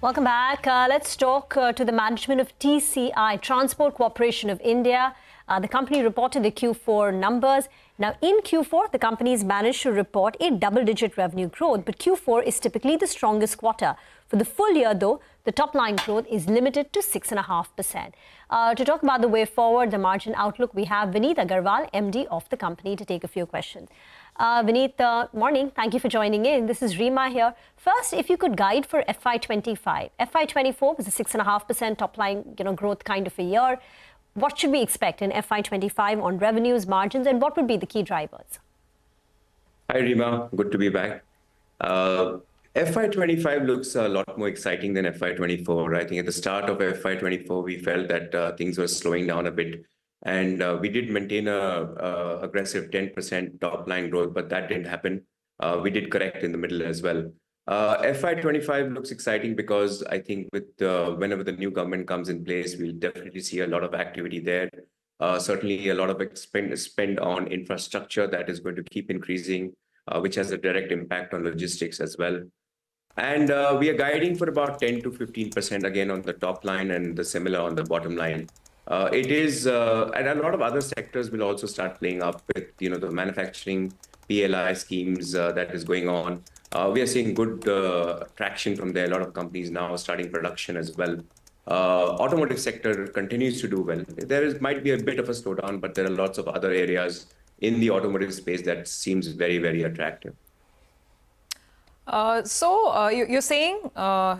Welcome back. Let's talk to the management of TCI, Transport Corporation of India. The company reported the Q4 numbers. Now, in Q4, the company's managed to report a double-digit revenue growth, but Q4 is typically the strongest quarter. For the full year, though, the top-line growth is limited to 6.5%. To talk about the way forward, the margin outlook, we have Vineet Agarwal, MD of the company, to take a few questions. Vineet, morning. Thank you for joining in. This is Rima here. First, if you could guide for FY25. FY24 was a 6.5% top-line growth kind of a year. What should we expect in FY25 on revenues, margins, and what would be the key drivers? Hi, Rima. Good to be back. FY25 looks a lot more exciting than FY24. I think at the start of FY24, we felt that things were slowing down a bit. And we did maintain a aggressive 10% top-line growth, but that didn't happen. We did correct in the middle as well. FY25 looks exciting because I think with whenever the new government comes in place, we'll definitely see a lot of activity there. Certainly a lot of spend on infrastructure that is going to keep increasing, which has a direct impact on logistics as well. And we are guiding for about 10 to 15% again on the top line and the similar on the bottom line. It is, and a lot of other sectors will also start playing up with, the manufacturing PLI schemes that is going on. We are seeing good traction from there. A lot of companies now are starting production as well. Automotive sector continues to do well. Might be a bit of a slowdown, but there are lots of other areas in the automotive space that seems very, very attractive. So you're saying,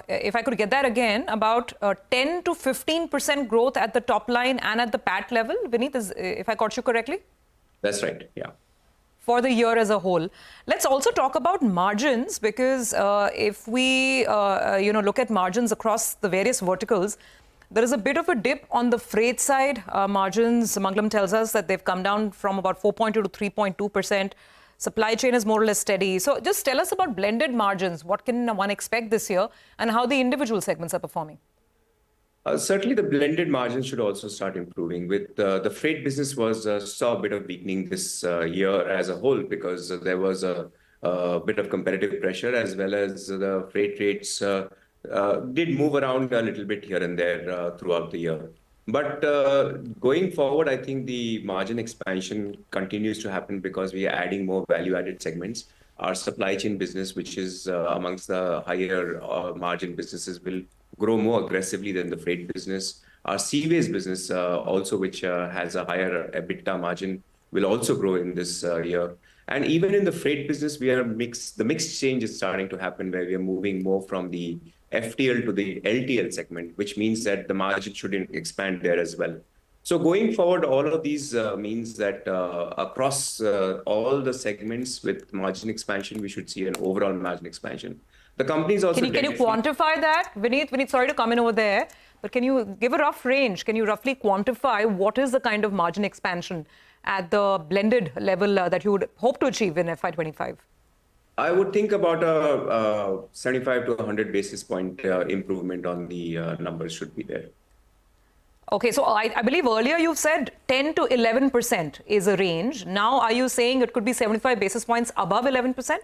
if I could get that again, about 10 to 15% growth at the top line and at the PAT level, Vineet, if I caught you correctly? That's right, yeah. For the year as a whole. Let's also talk about margins, because if we look at margins across the various verticals, there is a bit of a dip on the freight side. Margins, Mangalam tells us that they've come down from about 4.2 to 3.2%. Supply chain is more or less steady. So just tell us about blended margins. What can one expect this year and how the individual segments are performing? Certainly, the blended margins should also start improving. With the freight business saw a bit of weakening this year as a whole because there was a bit of competitive pressure, as well as the freight rates did move around a little bit here and there throughout the year. But going forward, I think the margin expansion continues to happen because we are adding more value-added segments. Our supply chain business, which is amongst the higher margin businesses, will grow more aggressively than the freight business. Our Seaways business also, which has a higher EBITDA margin, will also grow in this year. And even in the freight business, the mixed change is starting to happen, where we are moving more from the FTL to the LTL segment, which means that the margin should expand there as well. So going forward, all of these means that across all the segments with margin expansion, we should see an overall margin expansion. The companies also... Can you quantify that? Vineet, sorry to come in over there, but can you give a rough range? Can you roughly quantify what is the kind of margin expansion at the blended level that you would hope to achieve in FY25? I would think about a 75 to 100 basis point improvement on the numbers should be there. Okay, so I believe earlier you said 10 to 11% is a range. Now, are you saying it could be 75 basis points above 11%?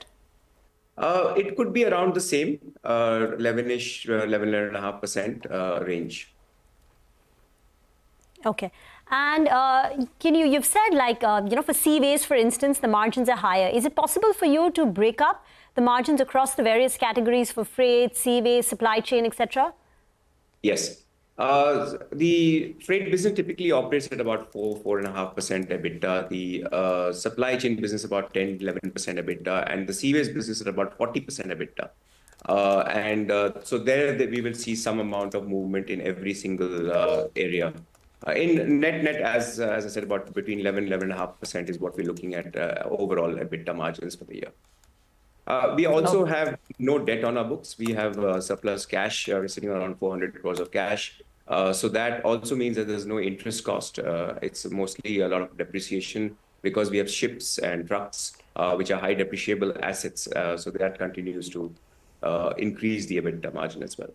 It could be around the same, 11-ish, 11.5% range. Okay. And you've said for Seaways, for instance, the margins are higher. Is it possible for you to break up the margins across the various categories for freight, Seaways, supply chain, etc.? Yes. The freight business typically operates at about 4.5% EBITDA. The supply chain business about 10-11% EBITDA, and the Seaways business at about 40% EBITDA. So there we will see some amount of movement in every single area. In net, as I said, about between 11-11.5% is what we're looking at overall EBITDA margins for the year. We also have no debt on our books. We have surplus cash. We're sitting around 400 crores of cash. So that also means that there's no interest cost. It's mostly a lot of depreciation because we have ships and trucks, which are high depreciable assets. So that continues to increase the EBITDA margin as well.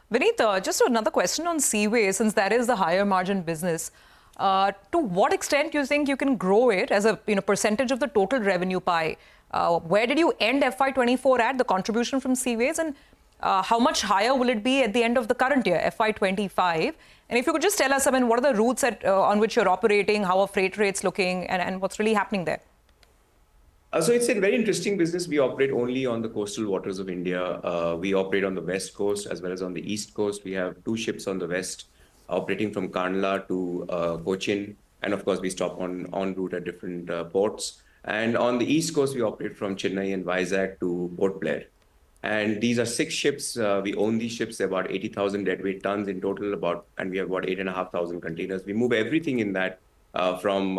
Vineet, just another question on Seaways, since that is the higher margin business. To what extent do you think you can grow it as a percentage of the total revenue pie? Where did you end FY24 at, the contribution from Seaways? And How much higher will it be at the end of the current year, FY25? And if you could just tell us, I mean, what are the routes on which you're operating, how are freight rates looking, and what's really happening there? So it's a very interesting business. We operate only on the coastal waters of India. We operate on the west coast as well as on the east coast. We have 2 ships on the west operating from Kandla to Cochin. And of course, we stop en route at different ports. And on the east coast, we operate from Chennai and Vizag to Port Blair. And these are 6 ships. We own these ships. They're about 80,000 deadweight tons in total, and we have about 8,500 containers. We move everything in that. From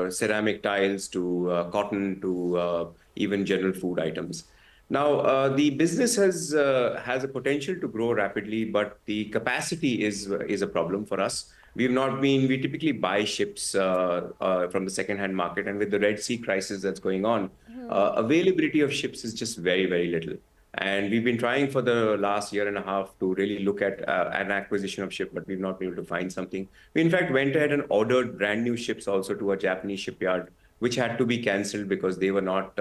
ceramic tiles to cotton to even general food items. Now, the business has a potential to grow rapidly, but the capacity is a problem for us. We typically buy ships from the second-hand market, and with the Red Sea crisis that's going on, availability of ships is just very, very little. And we've been trying for the last year and a half to really look at an acquisition of ship, but we've not been able to find something. We, in fact, went ahead and ordered brand new ships also to a Japanese shipyard, which had to be cancelled because they were not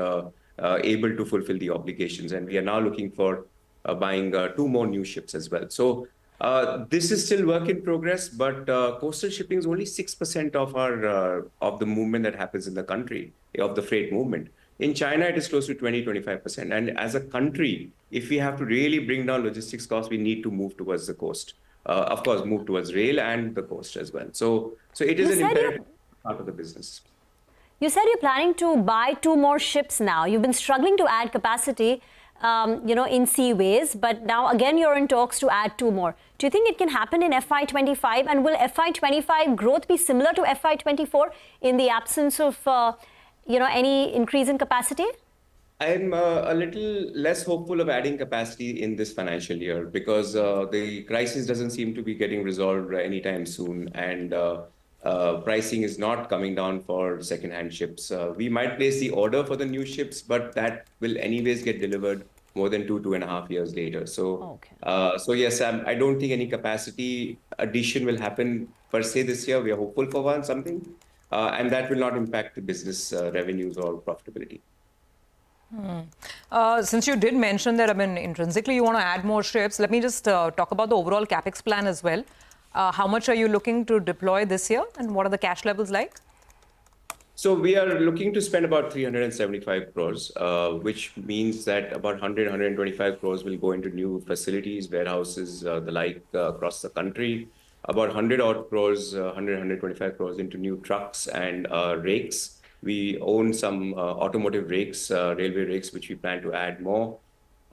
able to fulfill the obligations. And we are now looking for buying 2 more new ships as well. So this is still work in progress, but coastal shipping is only 6% of the movement that happens in the country, of the freight movement. In China, it is close to 20-25%. And as a country, if we have to really bring down logistics costs, we need to move towards the coast. Of course, move towards rail and the coast as well. So it is an imperative part of the business. You said you're planning to buy 2 more ships now. You've been struggling to add capacity, in seaways, but now again you're in talks to add 2 more. Do you think it can happen in FY25? And will FY25 growth be similar to FY24 in the absence of any increase in capacity? I'm a little less hopeful of adding capacity in this financial year because the crisis doesn't seem to be getting resolved anytime soon, and pricing is not coming down for second-hand ships. We might place the order for the new ships, but that will anyways get delivered more than 2.5 years later. So, yes, I don't think any capacity addition will happen per se this year. We are hopeful for something. And that will not impact the business revenues or profitability. Since you did mention that, I mean, intrinsically you want to add more ships, let me just talk about the overall capex plan as well. How much are you looking to deploy this year, and what are the cash levels like? So we are looking to spend about 375 crores, which means that about 125 crores will go into new facilities, warehouses, the like across the country. About 100-odd crores, 125 crores into new trucks and rakes. We own some automotive rakes, railway rakes, which we plan to add more.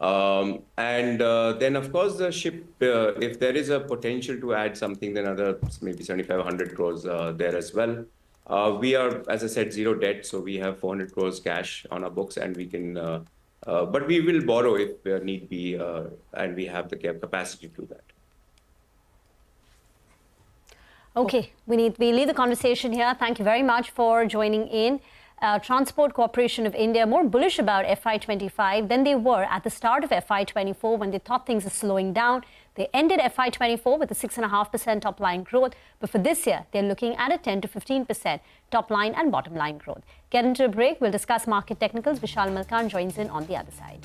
And then, of course, the ship, if there is a potential to add something, then other maybe 75-100 crores there as well. We are, as I said, 0 debt, so we have 400 crores cash on our books, and we can, but we will borrow if need be, and we have the capacity to do that. Okay, we leave the conversation here. Thank you very much for joining in. Transport Corporation of India more bullish about FY25 than they were at the start of FY24 when they thought things are slowing down. They ended FY24 with a 6.5% top line growth, but for this year, they're looking at a 10 to 15% top line and bottom line growth. Get into a break. We'll discuss market technicals. Vishal Malkan joins in on the other side.